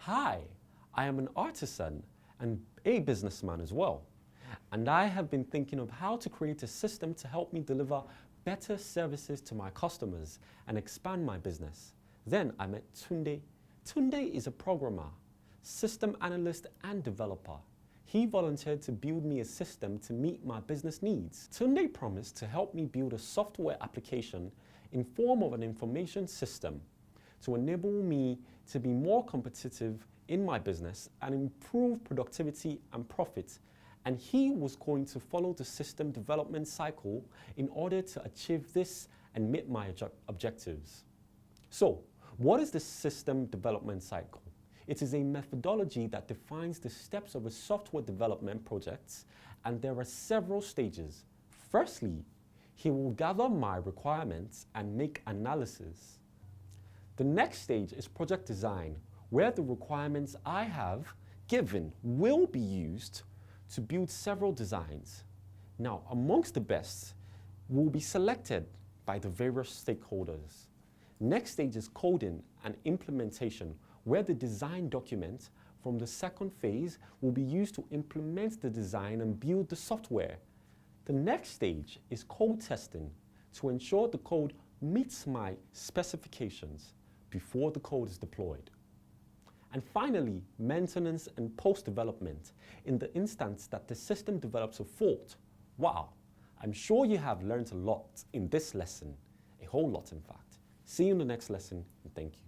Hi, I am an artisan and a businessman as well. And I have been thinking of how to create a system to help me deliver better services to my customers and expand my business. Then I met Tunde. Tunde is a programmer, system analyst and developer. He volunteered to build me a system to meet my business needs. Tunde promised to help me build a software application in form of an information system to enable me to be more competitive in my business and improve productivity and profit. And he was going to follow the system development cycle in order to achieve this and meet my objectives. So, what is the system development cycle? It is a methodology that defines the steps of a software development project, and there are several stages. Firstly, he will gather my requirements and make analysis. The next stage is project design, where the requirements I have given will be used to build several designs. Now, amongst the best will be selected by the various stakeholders. Next stage is coding and implementation, where the design document from the second phase will be used to implement the design and build the software. The next stage is code testing to ensure the code meets my specifications before the code is deployed. And finally, maintenance and post-development in the instance that the system develops a fault. Wow, I'm sure you have learned a lot in this lesson, a whole lot in fact. See you in the next lesson, and thank you.